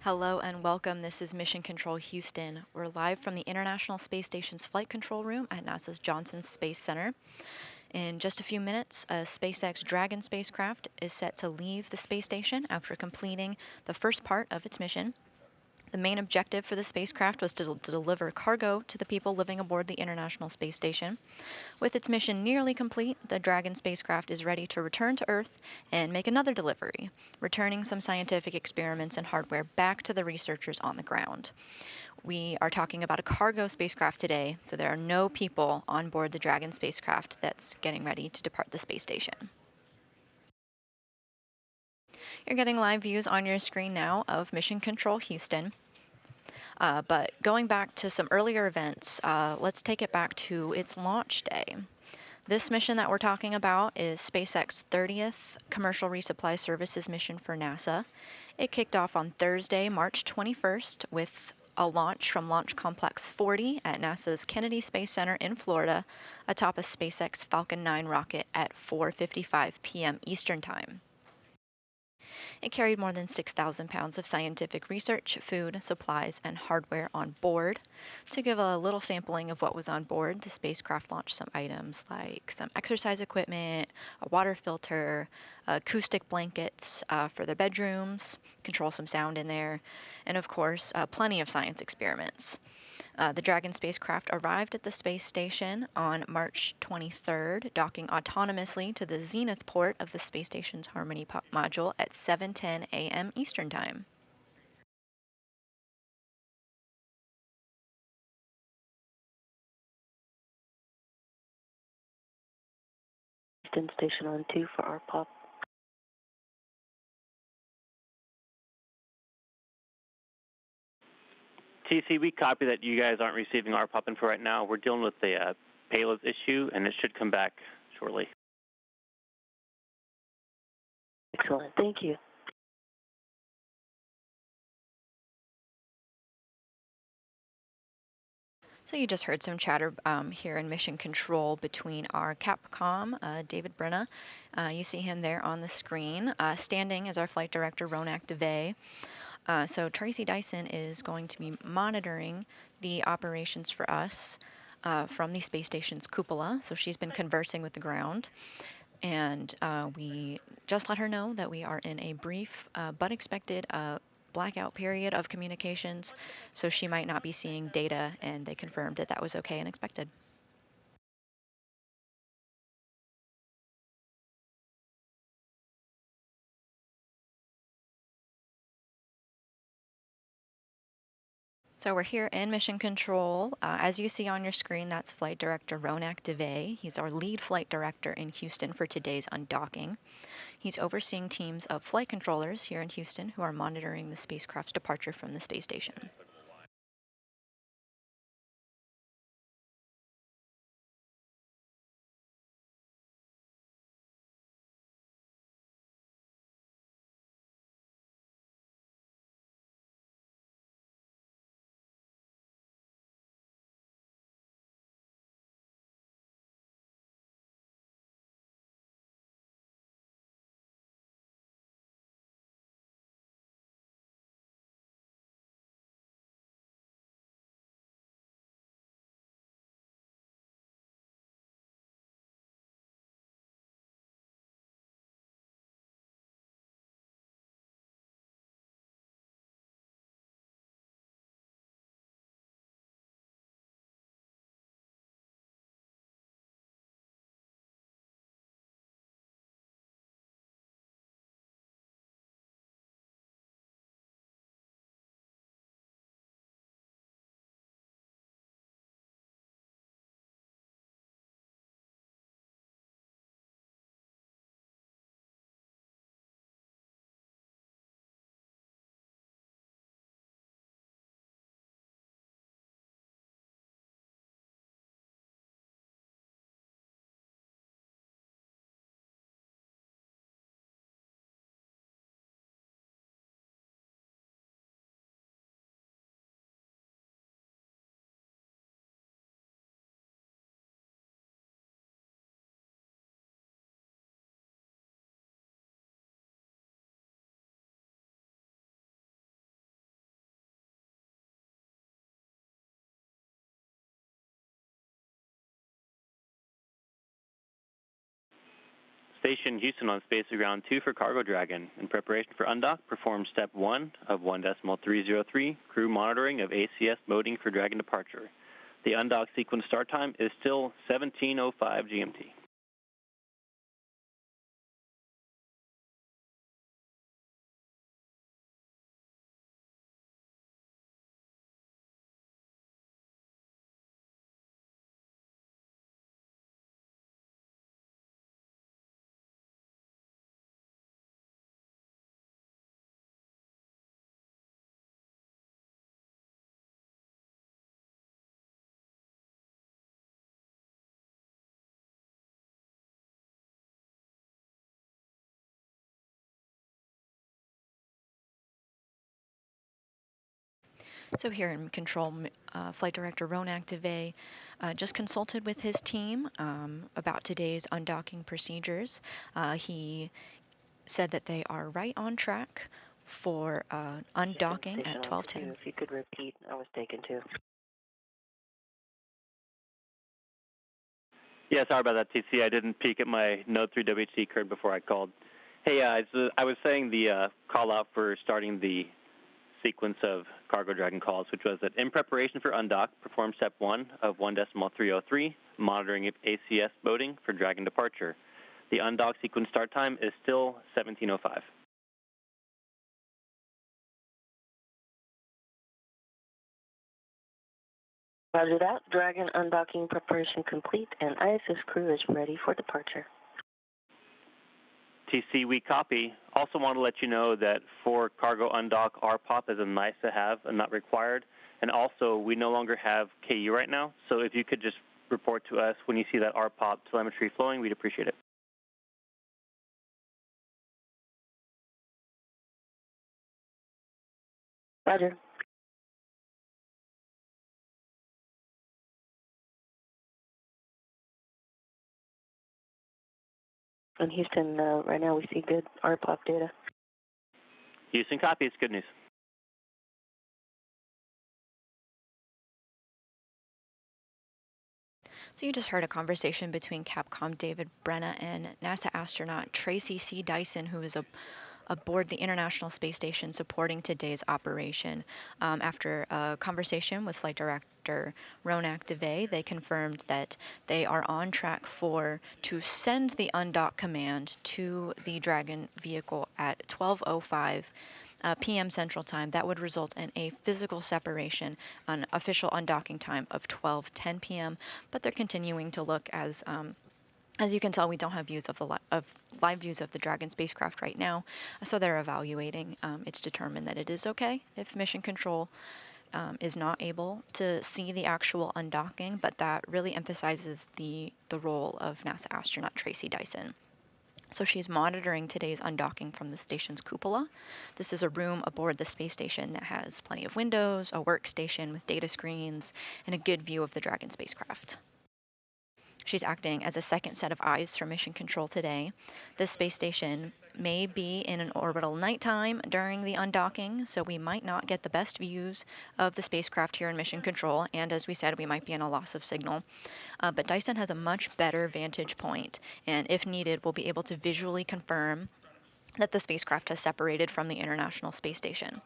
Hello and welcome. This is Mission Control Houston. We're live from the International Space Station's Flight Control Room at NASA's Johnson Space Center. In just a few minutes, a SpaceX Dragon spacecraft is set to leave the space station after completing the first part of its mission. The main objective for the spacecraft was to deliver cargo to the people living aboard the International Space Station. With its mission nearly complete, the Dragon spacecraft is ready to return to Earth and make another delivery, returning some scientific experiments and hardware back to the researchers on the ground. We are talking about a cargo spacecraft today, so there are no people on board the Dragon spacecraft that's getting ready to depart the space station. You're getting live views on your screen now of Mission Control Houston. But going back to some earlier events, let's take it back to its launch day. This mission that we're talking about is SpaceX's 30th Commercial Resupply Services mission for NASA. It kicked off on Thursday, March 21st, with a launch from Launch Complex 40 at NASA's Kennedy Space Center in Florida atop a SpaceX Falcon 9 rocket at 4:55 p.m. Eastern Time. It carried more than 6,000 pounds of scientific research, food, supplies, and hardware on board. To give a little sampling of what was on board, the spacecraft launched some items like some exercise equipment, a water filter, acoustic blankets for the bedrooms, control some sound in there, and of course, plenty of science experiments. The Dragon spacecraft arrived at the space station on March 23rd, docking autonomously to the zenith port of the space station's Harmony module at 7:10 a.m. Eastern Time. Houston Station on 2 for our pop. TC, we copy that you guys aren't receiving our pop info right now. We're dealing with the payload issue, and it should come back shortly. Excellent. Thank you. So you just heard some chatter here in Mission Control between our Capcom, David Brenna. You see him there on the screen. Standing is our flight director, Ronak DeVay. So Tracy Dyson is going to be monitoring the operations for us from the space station's cupola. So she's been conversing with the ground. And we just let her know that we are in a brief but expected blackout period of communications. So she might not be seeing data, and they confirmed that that was okay and expected. So we're here in Mission Control. As you see on your screen, that's Flight Director Ronak DeVay. He's our lead flight director in Houston for today's undocking. He's overseeing teams of flight controllers here in Houston who are monitoring the spacecraft's departure from the space station. Station Houston on Space Ground 2 for Cargo Dragon. In preparation for undock, perform step 1 of 1.303, crew monitoring of ACS moding for Dragon departure. The undock sequence start time is still 17:05 GMT. So here in control, Flight Director Ronak DeVay just consulted with his team about today's undocking procedures. He said that they are right on track for undocking at 12:10. If you could repeat, I was taken too. Yeah, sorry about that, TC. I didn't peek at my Node 3 WHD card before I called. Hey, I was saying the call out for starting the sequence of Cargo Dragon calls, which was that in preparation for undock, perform step 1 of 1.303, monitoring ACS boating for Dragon departure. The undock sequence start time is still 17:05. Roger that. Dragon undocking preparation complete, and ISS crew is ready for departure. TC, we copy. Also want to let you know that for cargo undock, RPOP is a nice to have and not required. And also, we no longer have KU right now, so if you could just report to us when you see that RPOP telemetry flowing, we'd appreciate it. Roger. In Houston, right now we see good RPOP data. Houston copy, it's good news. So you just heard a conversation between Capcom David Brenna and NASA astronaut Tracy C. Dyson, who is aboard the International Space Station supporting today's operation. After a conversation with Flight Director Ronak DeVay, they confirmed that they are on track to send the undock command to the Dragon vehicle at 12:05 p.m. Central Time. That would result in a physical separation, an official undocking time of 12:10 p.m. But they're continuing to look as you can tell, we don't have views of live views of the Dragon spacecraft right now, so they're evaluating. It's determined that it is okay if Mission Control is not able to see the actual undocking, but that really emphasizes the role of NASA astronaut Tracy Dyson. So she's monitoring today's undocking from the station's cupola. This is a room aboard the space station that has plenty of windows, a workstation with data screens, and a good view of the Dragon spacecraft. She's acting as a second set of eyes for Mission Control today. The space station may be in an orbital nighttime during the undocking, so we might not get the best views of the spacecraft here in Mission Control, and as we said, we might be in a loss of signal. But Dyson has a much better vantage point, and if needed, we'll be able to visually confirm that the spacecraft has separated from the International Space Station.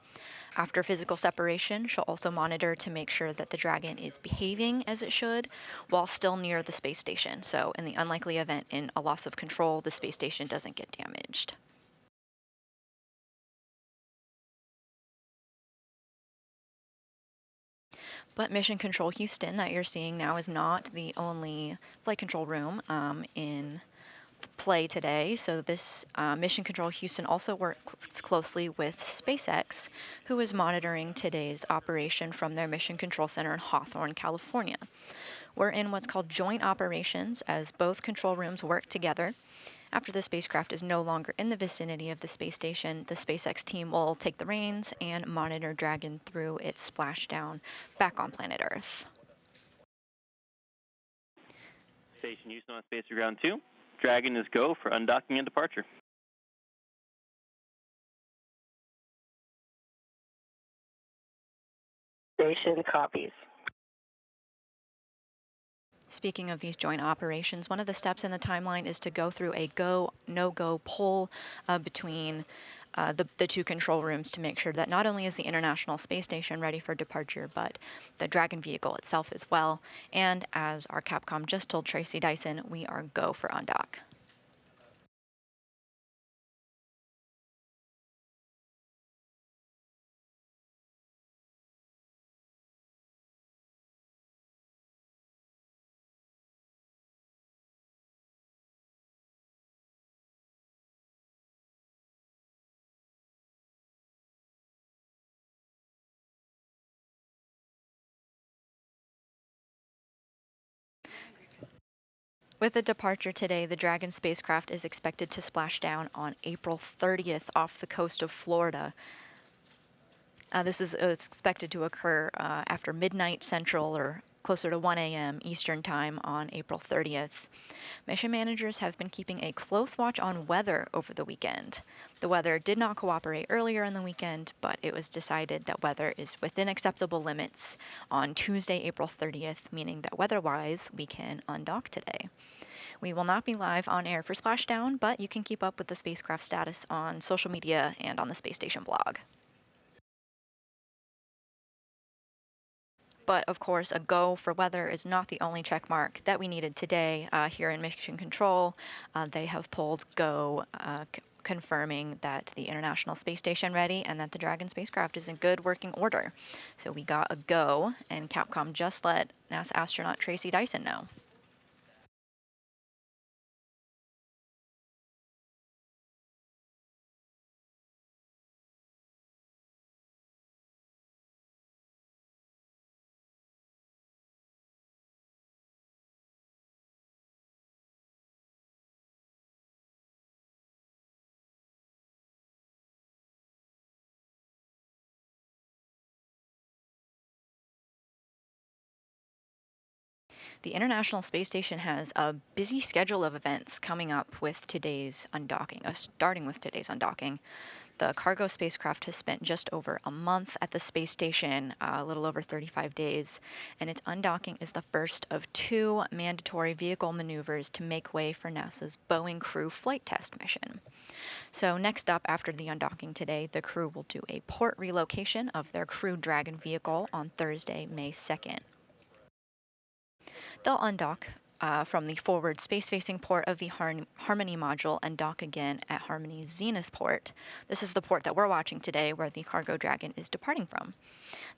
After physical separation, she'll also monitor to make sure that the Dragon is behaving as it should while still near the space station. So in the unlikely event in a loss of control, the space station doesn't get damaged. But Mission Control Houston that you're seeing now is not the only flight control room in play today. So this Mission Control Houston also works closely with SpaceX, who is monitoring today's operation from their Mission Control Center in Hawthorne, California. We're in what's called joint operations as both control rooms work together. After the spacecraft is no longer in the vicinity of the space station, the SpaceX team will take the reins and monitor Dragon through its splashdown back on planet Earth. Station Houston on Space Ground 2. Dragon is go for undocking and departure. Station copies. Speaking of these joint operations, one of the steps in the timeline is to go through a go, no-go poll between the two control rooms to make sure that not only is the International Space Station ready for departure, but the Dragon vehicle itself as well. And as our Capcom just told Tracy Dyson, we are go for undock. With the departure today, the Dragon spacecraft is expected to splash down on April 30th off the coast of Florida. This is expected to occur after midnight Central or closer to 1 a.m. Eastern Time on April 30th. Mission managers have been keeping a close watch on weather over the weekend. The weather did not cooperate earlier in the weekend, but it was decided that weather is within acceptable limits on Tuesday, April 30th, meaning that weather-wise, we can undock today. We will not be live on air for Splashdown, but you can keep up with the spacecraft status on social media and on the space station blog. But of course, a go for weather is not the only check mark that we needed today here in Mission Control. They have pulled go, confirming that the International Space Station ready and that the Dragon spacecraft is in good working order. So we got a go, and Capcom just let NASA astronaut Tracy Dyson know. The International Space Station has a busy schedule of events coming up with today's undocking, starting with today's undocking. The cargo spacecraft has spent just over a month at the space station, a little over 35 days, and its undocking is the first of 2 mandatory vehicle maneuvers to make way for NASA's Boeing Crew flight test mission. So next up after the undocking today, the crew will do a port relocation of their Crew Dragon vehicle on Thursday, May 2nd. They'll undock from the forward space-facing port of the Harmony module and dock again at Harmony's Zenith port. This is the port that we're watching today where the Cargo Dragon is departing from.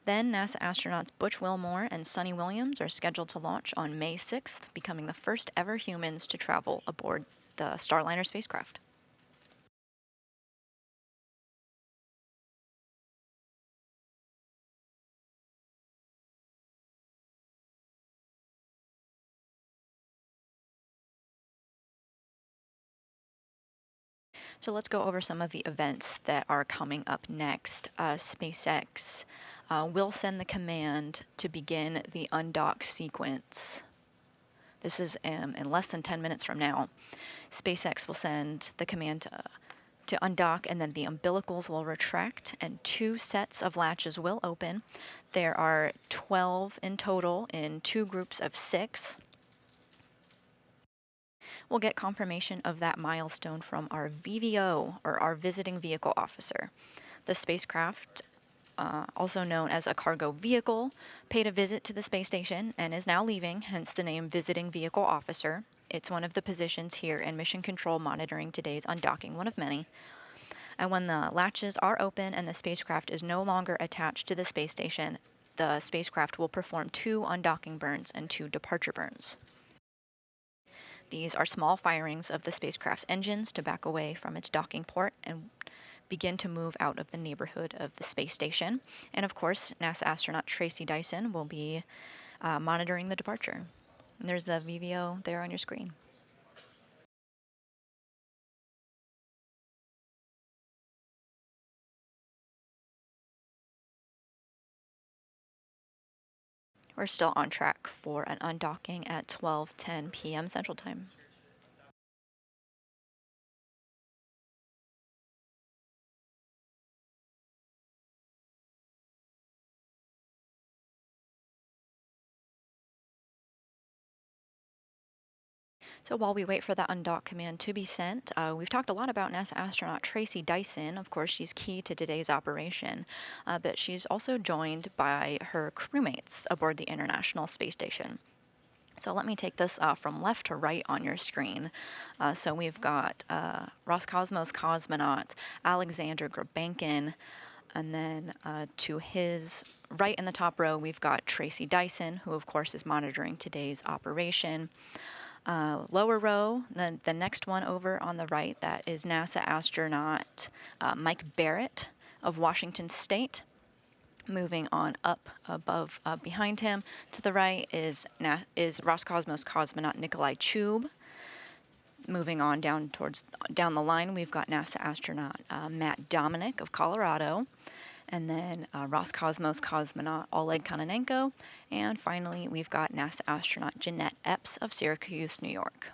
Then NASA astronauts Butch Wilmore and Sunny Williams are scheduled to launch on May 6th, becoming the first ever humans to travel aboard the Starliner spacecraft. So let's go over some of the events that are coming up next. SpaceX will send the command to begin the undock sequence. This is in less than 10 minutes from now. SpaceX will send the command to undock, and then the umbilicals will retract, and 2 sets of latches will open. There are 12 in total in 2 groups of 6. We'll get confirmation of that milestone from our VVO, or our Visiting Vehicle Officer. The spacecraft, also known as a cargo vehicle, paid a visit to the space station and is now leaving, hence the name Visiting Vehicle Officer. It's one of the positions here in Mission Control monitoring today's undocking, one of many. And when the latches are open and the spacecraft is no longer attached to the space station, the spacecraft will perform 2 undocking burns and 2 departure burns. These are small firings of the spacecraft's engines to back away from its docking port and begin to move out of the neighborhood of the space station. And of course, NASA astronaut Tracy Dyson will be monitoring the departure. And there's the VVO there on your screen. We're still on track for an undocking at 12:10 p.m. Central Time. So while we wait for that undock command to be sent, we've talked a lot about NASA astronaut Tracy Dyson. Of course, she's key to today's operation, but she's also joined by her crewmates aboard the International Space Station. So let me take this from left to right on your screen. So we've got Roscosmos cosmonaut Alexander Grabankin, and then to his right in the top row, we've got Tracy Dyson, who of course is monitoring today's operation. Lower row, the next one over on the right, that is NASA astronaut Mike Barrett of Washington State. Moving on up above, behind him to the right is Roscosmos cosmonaut Nikolai Chub. Moving on down the line, we've got NASA astronaut Matt Dominic of Colorado, and then Roscosmos cosmonaut Oleg Kononenko, and finally we've got NASA astronaut Jeanette Epps of Syracuse, New York.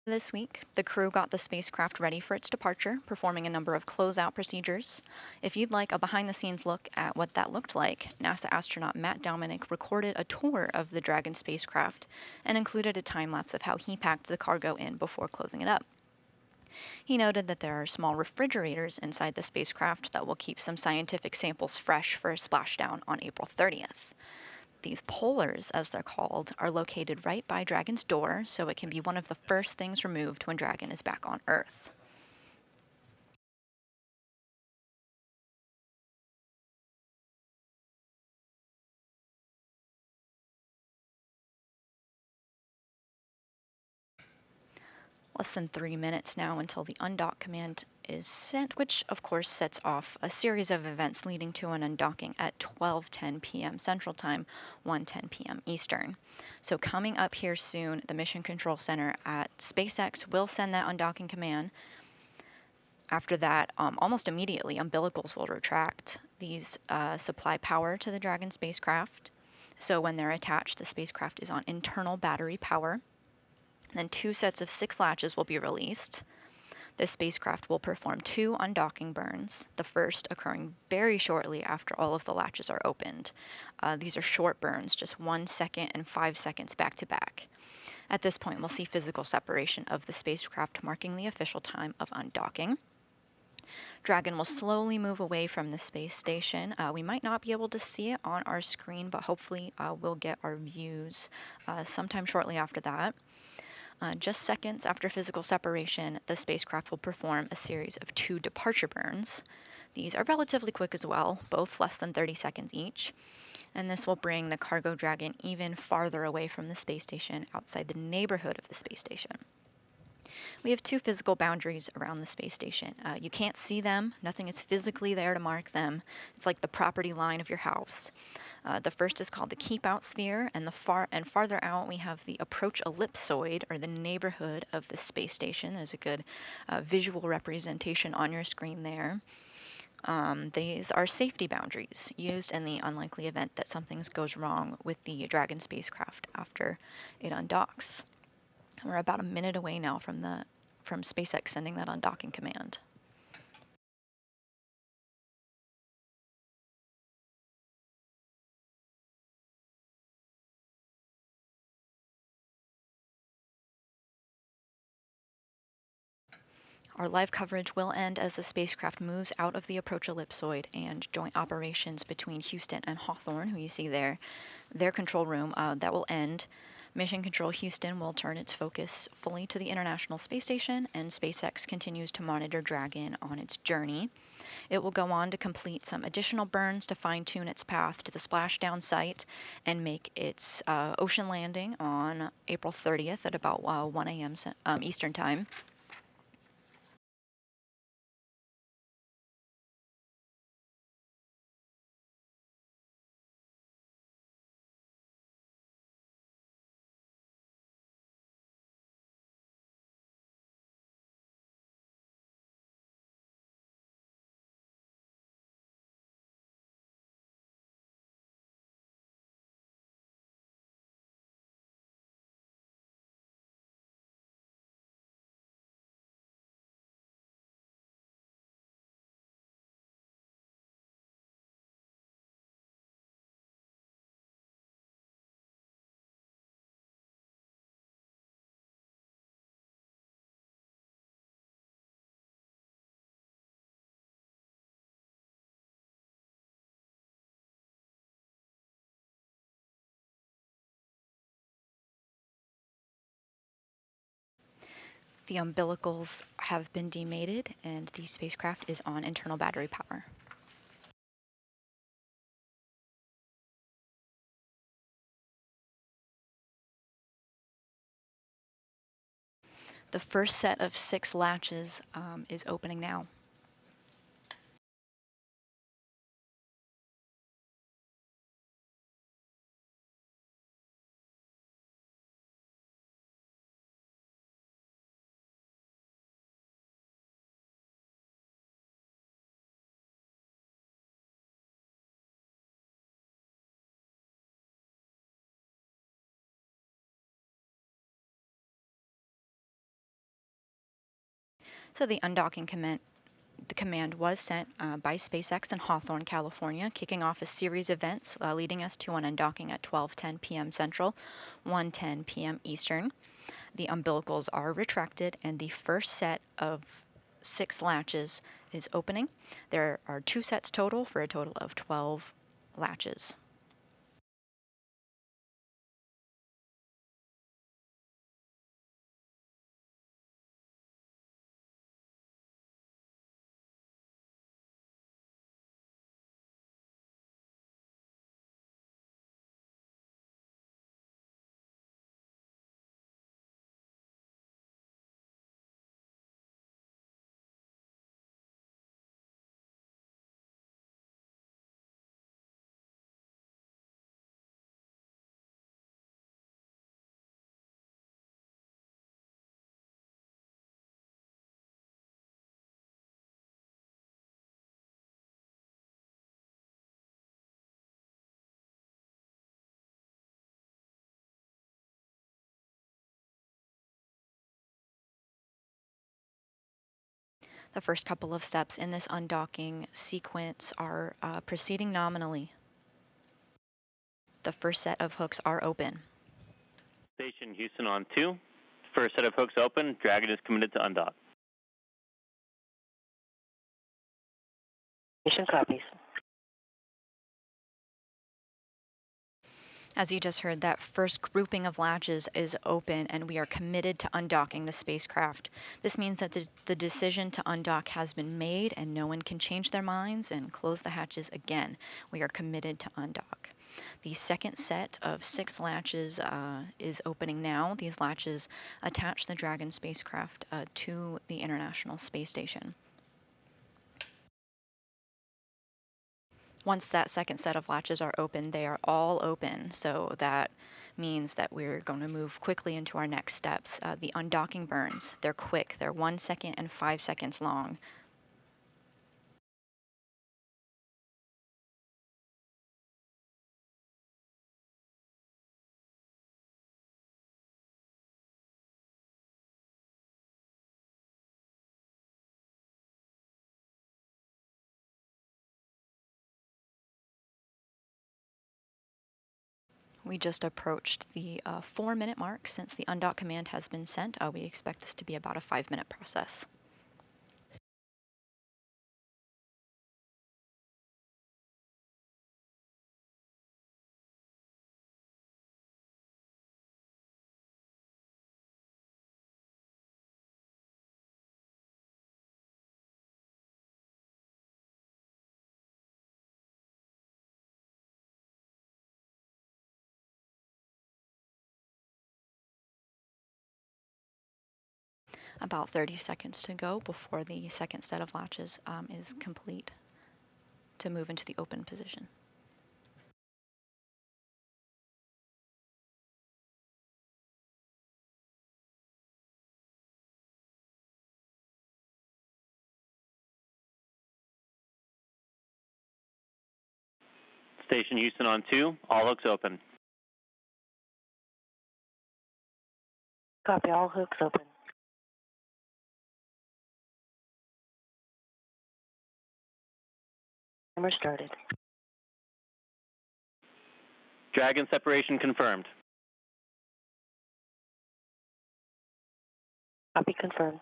This week, the crew got the spacecraft ready for its departure, performing a number of closeout procedures. If you'd like a behind-the-scenes look at what that looked like, NASA astronaut Matt Dominic recorded a tour of the Dragon spacecraft and included a time-lapse of how he packed the cargo in before closing it up. He noted that there are small refrigerators inside the spacecraft that will keep some scientific samples fresh for a splashdown on April 30th. These polars, as they're called, are located right by Dragon's door, so it can be one of the first things removed when Dragon is back on Earth. Less than 3 minutes now until the undock command is sent, which of course sets off a series of events leading to an undocking at 12:10 p.m. Central Time, 1:10 p.m. Eastern. So coming up here soon, the Mission Control Center at SpaceX will send that undocking command. After that, almost immediately, umbilicals will retract. These supply power to the Dragon spacecraft. So when they're attached, the spacecraft is on internal battery power. Then 2 sets of 6 latches will be released. This spacecraft will perform 2 undocking burns, the first occurring very shortly after all of the latches are opened. These are short burns, just 1 second and 5 seconds back to back. At this point, we'll see physical separation of the spacecraft, marking the official time of undocking. Dragon will slowly move away from the space station. We might not be able to see it on our screen, but hopefully we'll get our views sometime shortly after that. Just seconds after physical separation, the spacecraft will perform a series of 2 departure burns. These are relatively quick as well, both less than 30 seconds each, and this will bring the cargo Dragon even farther away from the space station, outside the neighborhood of the space station. We have 2 physical boundaries around the space station. You can't see them, nothing is physically there to mark them. It's like the property line of your house. The first is called the keep out sphere, and farther out we have the approach ellipsoid, or the neighborhood of the space station. There's a good visual representation on your screen there. These are safety boundaries used in the unlikely event that something goes wrong with the Dragon spacecraft after it undocks. We're about a minute away now from SpaceX sending that undocking command. Our live coverage will end as the spacecraft moves out of the approach ellipsoid, and joint operations between Houston and Hawthorne, who you see there, their control room, that will end. Mission Control Houston will turn its focus fully to the International Space Station, and SpaceX continues to monitor Dragon on its journey. It will go on to complete some additional burns to fine-tune its path to the splashdown site and make its ocean landing on April 30th at about 1 a.m. Eastern Time. The umbilicals have been demated, and the spacecraft is on internal battery power. The first set of 6 latches is opening now. So the undocking command was sent by SpaceX in Hawthorne, California, kicking off a series of events leading us to an undocking at 12:10 p.m. Central, 1:10 p.m. Eastern. The umbilicals are retracted, and the first set of 6 latches is opening. There are 2 sets total for a total of 12 latches. The first couple of steps in this undocking sequence are proceeding nominally. The first set of hooks are open. Station Houston on 2. First set of hooks open. Dragon is committed to undock. Mission copies. As you just heard, that first grouping of latches is open, and we are committed to undocking the spacecraft. This means that the decision to undock has been made, and no one can change their minds and close the hatches again. We are committed to undock. The second set of 6 latches is opening now. These latches attach the Dragon spacecraft to the International Space Station. Once that second set of latches are open, they are all open, so that means that we're going to move quickly into our next steps. The undocking burns, they're quick, they're 1 second and 5 seconds long. We just approached the 4-minute mark since the undock command has been sent. We expect this to be about a 5-minute process. About 30 seconds to go before the second set of latches is complete to move into the open position. Station Houston on 2. All hooks open. Copy, all hooks open. Timer started. Dragon separation confirmed. Copy confirmed.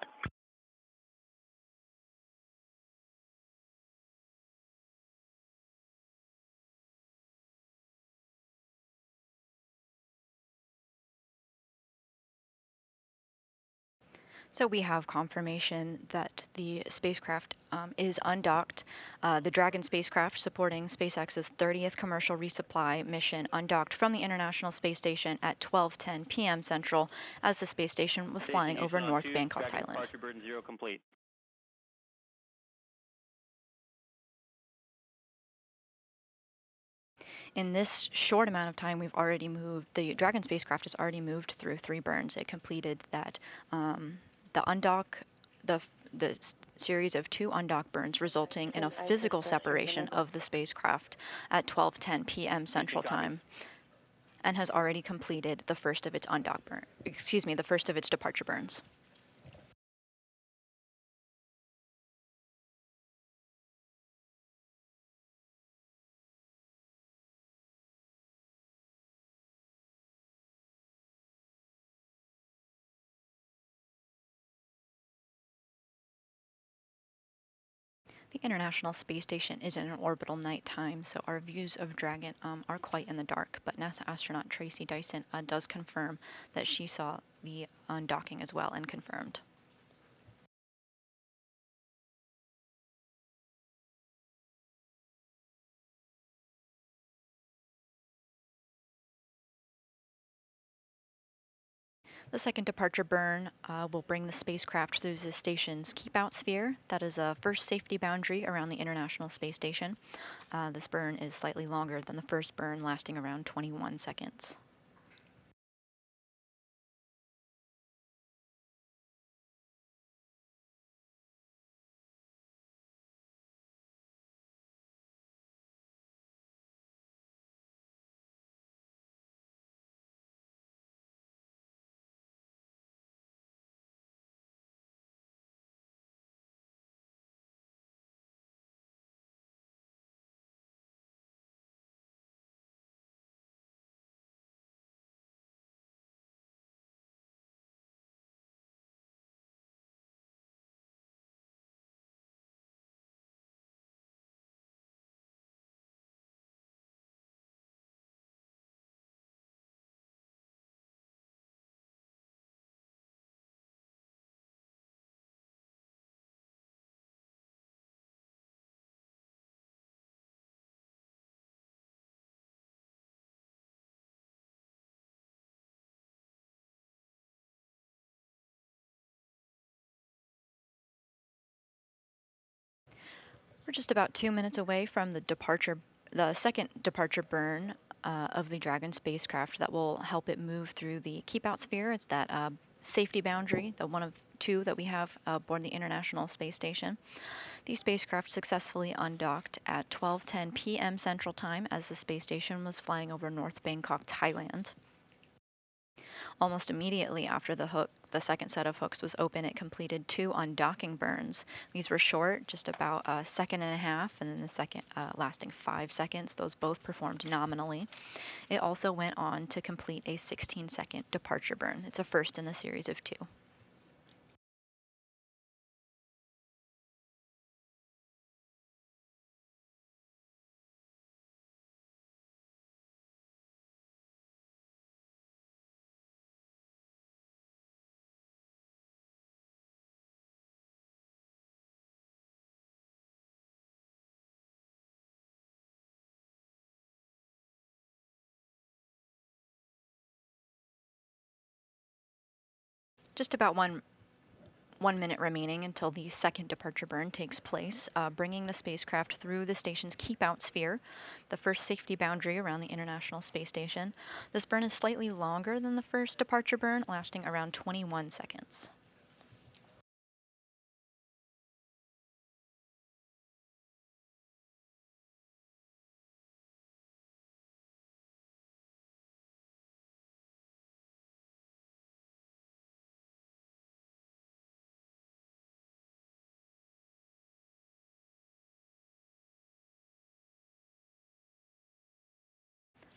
So we have confirmation that the spacecraft is undocked. The Dragon spacecraft, supporting SpaceX's 30th commercial resupply mission, undocked from the International Space Station at 12:10 p.m. Central as the space station was flying over North Bangkok, Dragon Thailand. departure burn 0 complete. In this short amount of time, the Dragon spacecraft has already moved through 3 burns. It completed that, the undock, the series of 2 undock burns, resulting in a physical separation of the spacecraft at 12:10 p.m. Central Time, and has already completed the first of its the first of its departure burns. The International Space Station is in an orbital nighttime, so our views of Dragon are quite in the dark, but NASA astronaut Tracy Dyson does confirm that she saw the undocking as well, and confirmed. The second departure burn will bring the spacecraft through the station's keep-out sphere. That is a first safety boundary around the International Space Station. This burn is slightly longer than the first burn, lasting around 21 seconds. We're just about 2 minutes away from the second departure burn of the Dragon spacecraft that will help it move through the keep-out sphere. It's that safety boundary, the one of 2 that we have aboard the International Space Station. The spacecraft successfully undocked at 12:10 p.m. Central Time as the space station was flying over North Bangkok, Thailand. Almost immediately after the second set of hooks was open, it completed 2 undocking burns. These were short, just about a second and a half, and then the second lasting 5 seconds. Those both performed nominally. It also went on to complete a 16-second departure burn. It's a first in the series of 2. Just about one minute remaining until the second departure burn takes place, bringing the spacecraft through the station's keep-out sphere, the first safety boundary around the International Space Station. This burn is slightly longer than the first departure burn, lasting around 21 seconds.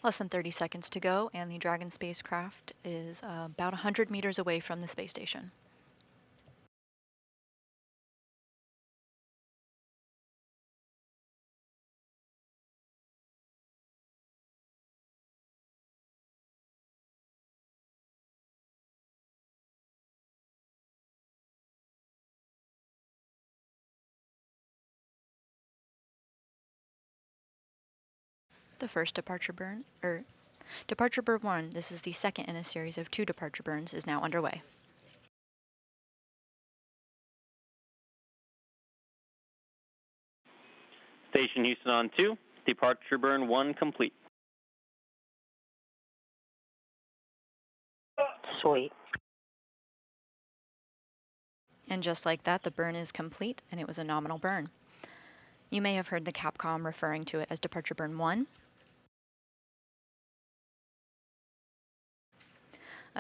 Less than 30 seconds to go, and the Dragon spacecraft is about 100 meters away from the space station. The first departure burn, Departure burn 1, this is the second in a series of 2 departure burns, is now underway. Station Houston on 2, departure burn 1 complete. Sweet. And just like that, the burn is complete, and it was a nominal burn. You may have heard the Capcom referring to it as departure burn 1.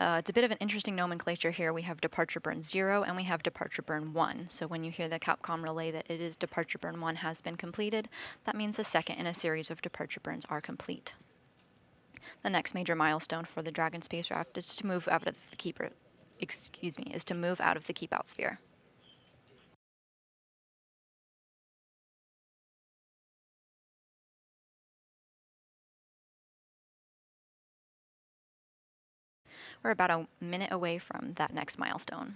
It's a bit of an interesting nomenclature here. We have departure burn 0 and we have departure burn 1. So when you hear the Capcom relay that it is departure burn 1 has been completed, that means the second in a series of departure burns are complete. The next major milestone for the Dragon spacecraft is to move out of the keep out sphere. We're about a minute away from that next milestone.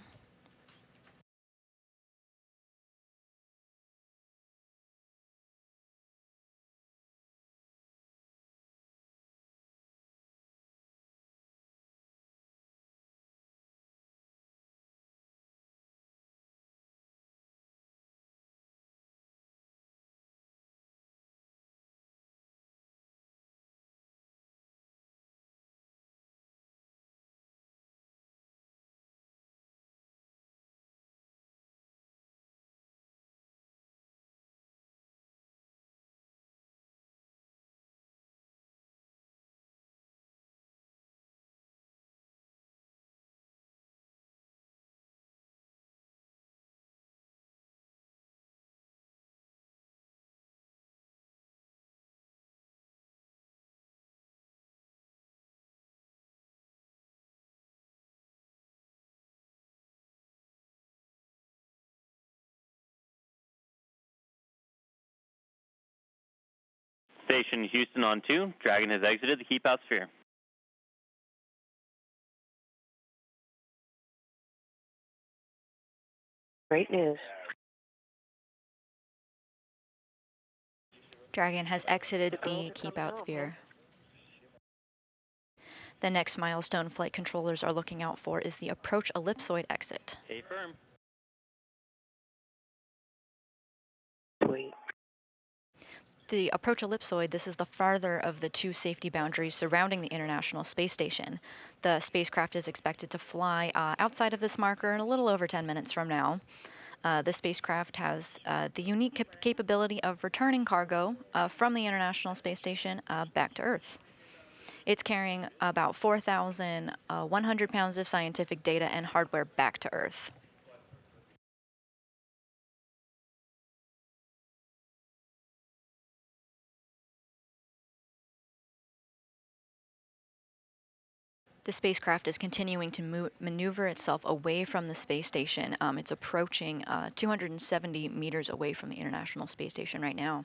Station Houston on 2, Dragon has exited the keep out sphere. Great news. Dragon has exited the keep out sphere. The next milestone flight controllers are looking out for is the approach ellipsoid exit. Stay firm. Sweet. The approach ellipsoid, this is the farther of the 2 safety boundaries surrounding the International Space Station. The spacecraft is expected to fly outside of this marker in a little over 10 minutes from now. The spacecraft has the unique capability of returning cargo from the International Space Station back to Earth. It's carrying about 4,100 pounds of scientific data and hardware back to Earth. The spacecraft is continuing to maneuver itself away from the space station. It's approaching 270 meters away from the International Space Station right now.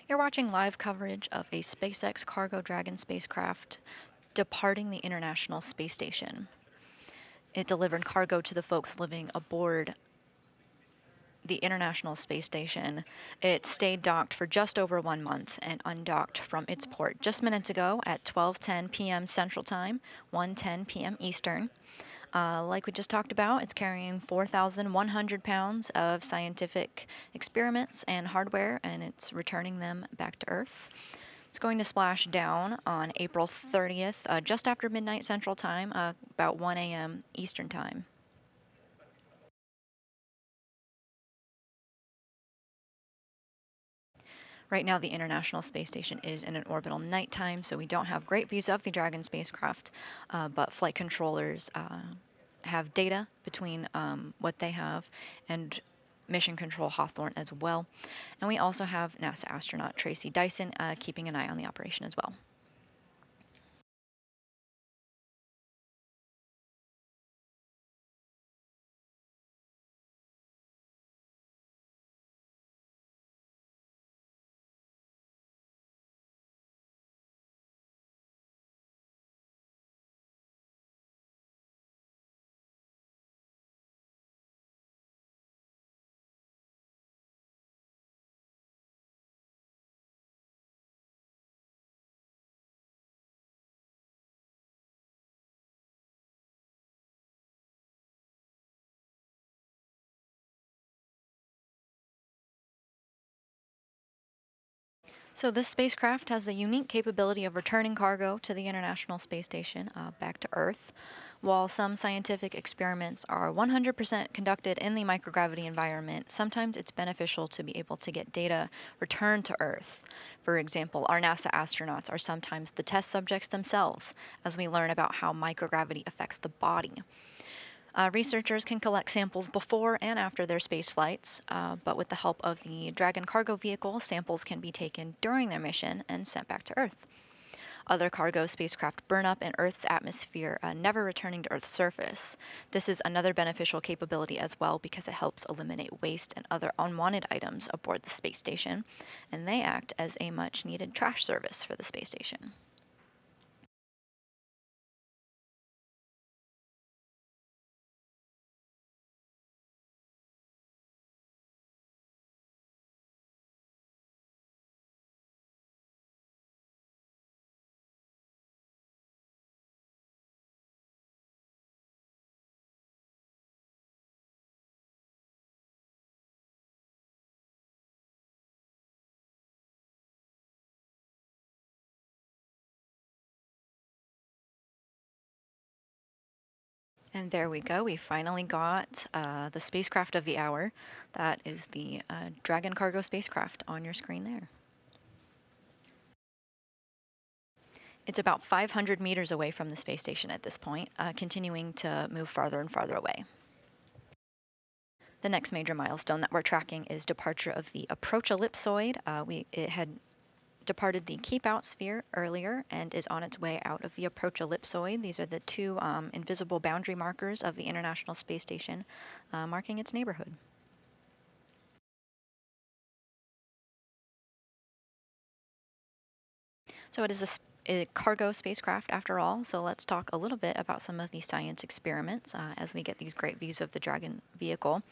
You're watching live coverage of a SpaceX Cargo Dragon spacecraft departing the International Space Station. It delivered cargo to the folks living aboard the International Space Station. It stayed docked for just over 1 month and undocked from its port just minutes ago at 12:10 p.m. Central Time, 1:10 p.m. Eastern. Like we just talked about, it's carrying 4,100 pounds of scientific experiments and hardware, and it's returning them back to Earth. It's going to splash down on April 30th, just after midnight Central Time, about 1 a.m. Eastern Time. Right now, the International Space Station is in an orbital nighttime, so we don't have great views of the Dragon spacecraft, but flight controllers have data between what they have, and Mission Control Hawthorne as well. And we also have NASA astronaut Tracy Dyson keeping an eye on the operation as well. So this spacecraft has the unique capability of returning cargo to the International Space Station back to Earth. While some scientific experiments are 100% conducted in the microgravity environment, sometimes it's beneficial to be able to get data returned to Earth. For example, our NASA astronauts are sometimes the test subjects themselves as we learn about how microgravity affects the body. Researchers can collect samples before and after their space flights, but with the help of the Dragon cargo vehicle, samples can be taken during their mission and sent back to Earth. Other cargo spacecraft burn up in Earth's atmosphere, never returning to Earth's surface. This is another beneficial capability as well because it helps eliminate waste and other unwanted items aboard the space station, and they act as a much needed trash service for the space station. And there we go. We finally got the spacecraft of the hour. That is the Dragon cargo spacecraft on your screen there. It's about 500 meters away from the space station at this point, continuing to move farther and farther away. The next major milestone that we're tracking is departure of the approach ellipsoid. It had departed the keep out sphere earlier and is on its way out of the approach ellipsoid. These are the two invisible boundary markers of the International Space Station, marking its neighborhood. So it is a cargo spacecraft after all, so let's talk a little bit about some of the science experiments as we get these great views of the Dragon vehicle.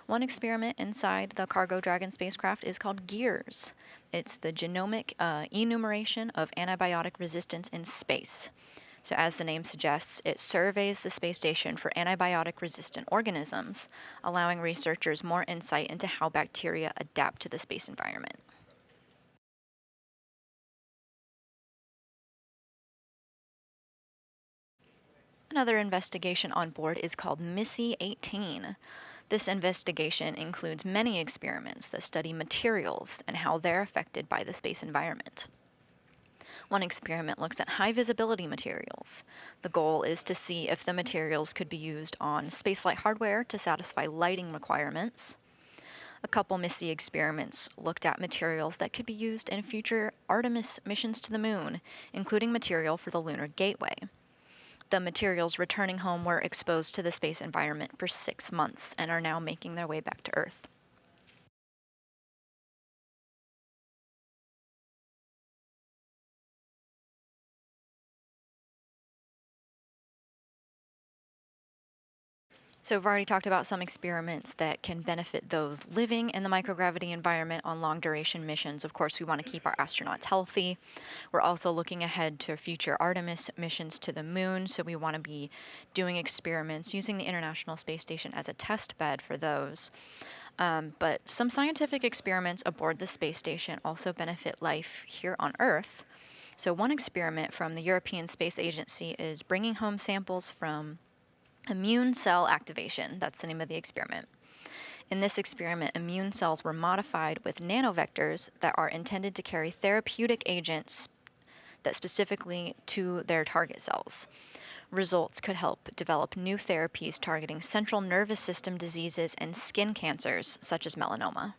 One experiment inside the Cargo Dragon spacecraft is called GEARS. It's the genomic enumeration of antibiotic resistance in space. So as the name suggests, it surveys the space station for antibiotic-resistant organisms, allowing researchers more insight into how bacteria adapt to the space environment. Another investigation on board is called MISSY 18. This investigation includes many experiments that study materials and how they're affected by the space environment. One experiment looks at high visibility materials. The goal is to see if the materials could be used on spaceflight hardware to satisfy lighting requirements. A couple MISSY experiments looked at materials that could be used in future Artemis missions to the moon, including material for the Lunar Gateway. The materials returning home were exposed to the space environment for 6 months and are now making their way back to Earth. So we've already talked about some experiments that can benefit those living in the microgravity environment on long duration missions. Of course, we want to keep our astronauts healthy. We're also looking ahead to future Artemis missions to the moon, so we want to be doing experiments using the International Space Station as a test bed for those. But some scientific experiments aboard the space station also benefit life here on Earth. So one experiment from the European Space Agency is bringing home samples from immune cell activation. That's the name of the experiment. In this experiment, immune cells were modified with nanovectors that are intended to carry therapeutic agents that specifically to their target cells. results could help develop new therapies targeting central nervous system diseases and skin cancers, such as melanoma.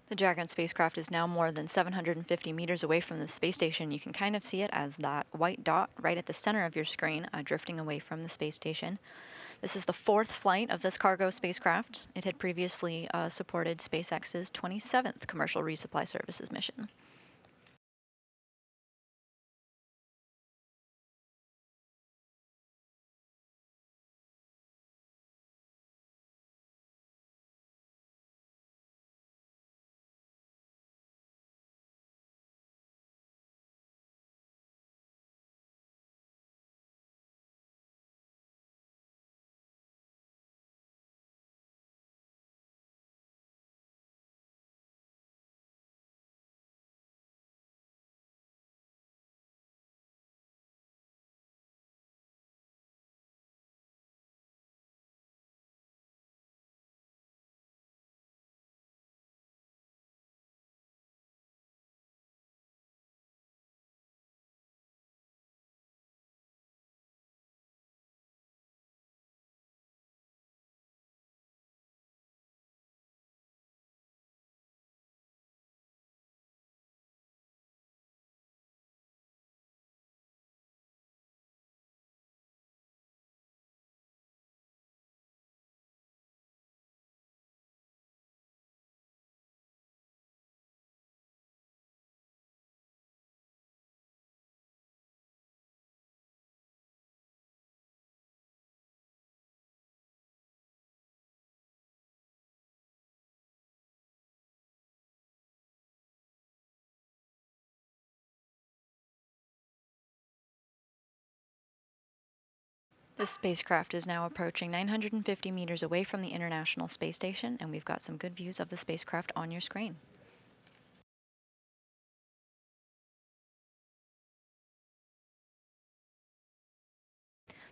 The Dragon spacecraft is now more than 750 meters away from the space station. You can kind of see it as that white dot right at the center of your screen, drifting away from the space station. This is the 4th flight of this cargo spacecraft. It had previously supported SpaceX's 27th commercial resupply services mission. This spacecraft is now approaching 950 meters away from the International Space Station, and we've got some good views of the spacecraft on your screen.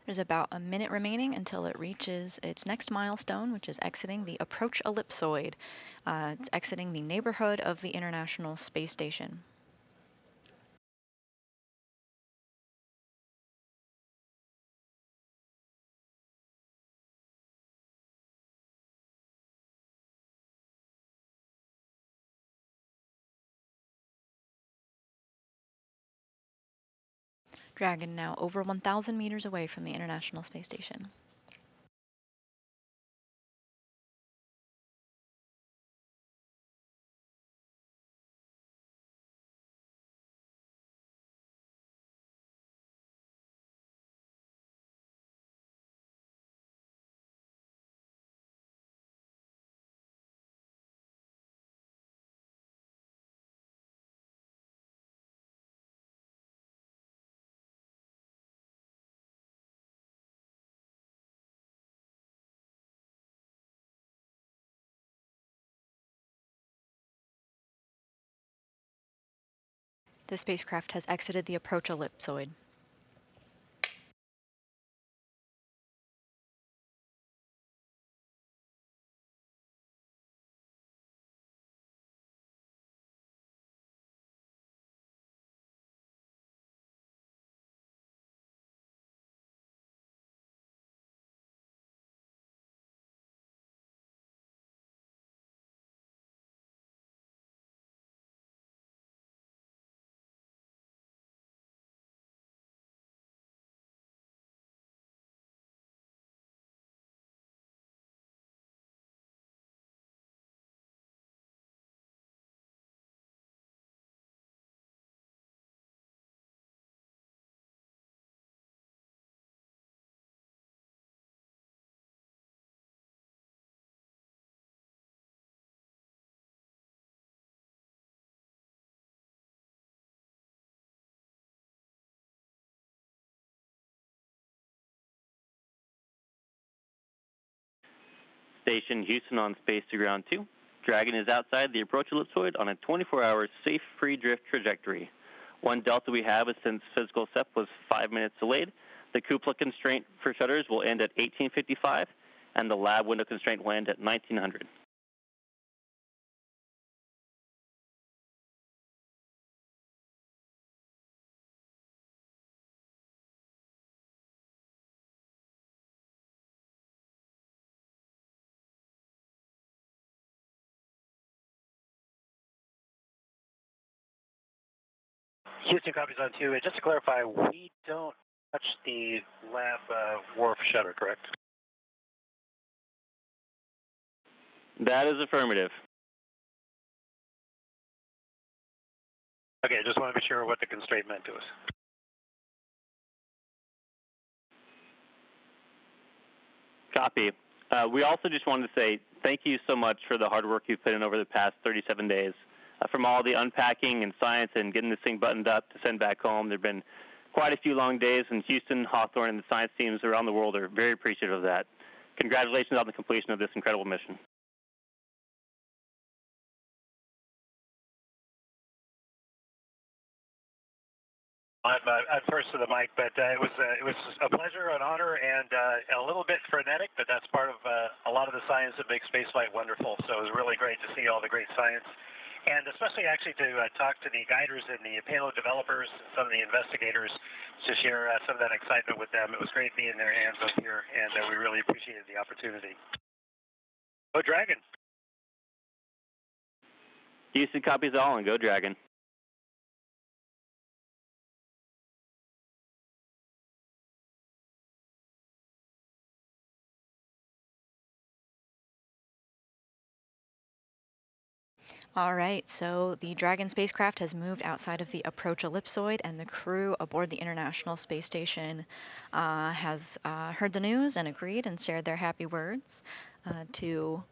There's about a minute remaining until it reaches its next milestone, which is exiting the approach ellipsoid. It's exiting the neighborhood of the International Space Station. Dragon now over 1,000 meters away from the International Space Station. The spacecraft has exited the approach ellipsoid. Station Houston on space to ground 2. Dragon is outside the approach ellipsoid on a 24-hour safe free drift trajectory. One delta we have is since physical SEP was 5 minutes delayed, the cupola constraint for shutters will end at 1855, and the lab window constraint will end at 1900. Houston copies on 2. Just to clarify, we don't touch the lab wharf shutter, correct? That is affirmative. Okay, just want to be sure what the constraint meant to us. Copy. We also just wanted to say thank you so much for the hard work you've put in over the past 37 days. From all the unpacking and science and getting this thing buttoned up to send back home, there have been quite a few long days, and Houston, Hawthorne, and the science teams around the world are very appreciative of that. Congratulations on the completion of this incredible mission. I'm first to the mic, but it was a pleasure, an honor, and a little bit frenetic, but that's part of a lot of the science that makes spaceflight wonderful. So it was really great to see all the great science, and especially actually to talk to the guiders and the payload developers and some of the investigators to share some of that excitement with them. It was great being in their hands up here, and we really appreciated the opportunity. Go Dragon! Houston copies all, and go Dragon. All right, so the Dragon spacecraft has moved outside of the approach ellipsoid, and the crew aboard the International Space Station has heard the news and agreed and shared their happy words. To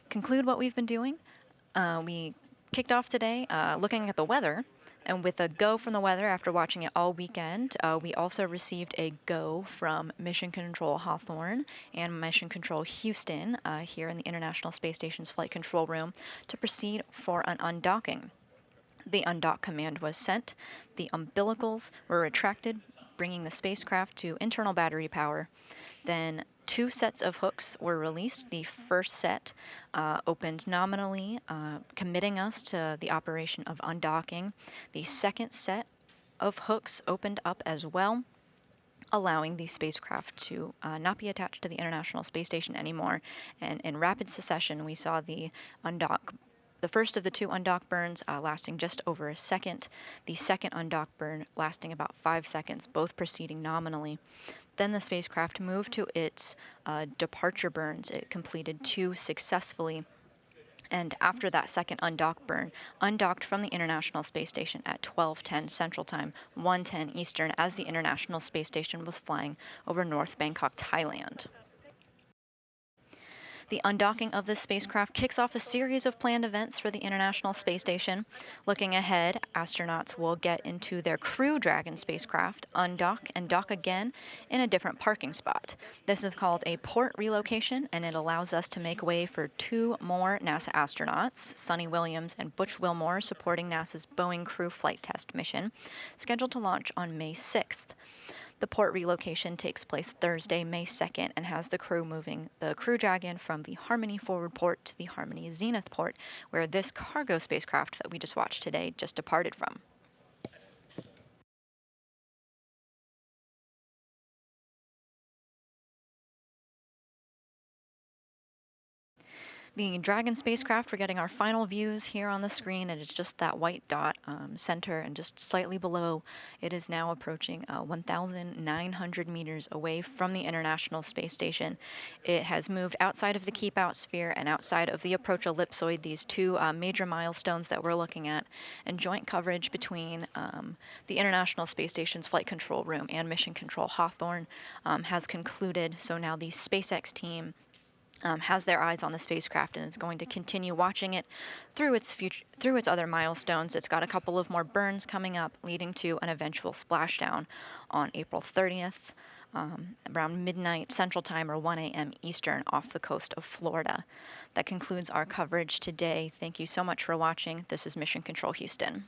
conclude what we've been doing, we kicked off today looking at the weather, and with a go from the weather after watching it all weekend, we also received a go from Mission Control Hawthorne and Mission Control Houston here in the International Space Station's Flight Control Room to proceed for an undocking. The undock command was sent, the umbilicals were retracted, bringing the spacecraft to internal battery power. Then 2 sets of hooks were released. The first set opened nominally, committing us to the operation of undocking. The second set of hooks opened up as well, allowing the spacecraft to not be attached to the International Space Station anymore. And in rapid succession, we saw the first of the 2 undock burns lasting just over a second, the second undock burn lasting about 5 seconds, both proceeding nominally. Then the spacecraft moved to its departure burns. It completed 2 successfully. And after that second undock burn, undocked from the International Space Station at 12:10 Central Time, 1:10 Eastern, as the International Space Station was flying over North Bangkok, Thailand. The undocking of this spacecraft kicks off a series of planned events for the International Space Station. Looking ahead, astronauts will get into their Crew Dragon spacecraft, undock, and dock again in a different parking spot. This is called a port relocation, and it allows us to make way for 2 more NASA astronauts, Sonny Williams and Butch Wilmore, supporting NASA's Boeing Crew Flight Test mission, scheduled to launch on May 6th. The port relocation takes place Thursday, May 2nd, and has the crew moving the Crew Dragon from the Harmony forward port to the Harmony Zenith port, where this cargo spacecraft that we just watched today just departed from. The Dragon spacecraft, we're getting our final views here on the screen. It is just that white dot center, and just slightly below, it is now approaching 1,900 meters away from the International Space Station. It has moved outside of the keep out sphere and outside of the approach ellipsoid, these 2 major milestones that we're looking at, and joint coverage between the International Space Station's Flight Control Room and Mission Control Hawthorne has concluded. So now the SpaceX team has their eyes on the spacecraft and is going to continue watching it through its other milestones. It's got a couple of more burns coming up, leading to an eventual splashdown on April 30th. around midnight Central Time or 1 a.m. Eastern off the coast of Florida. That concludes our coverage today. Thank you so much for watching. This is Mission Control Houston.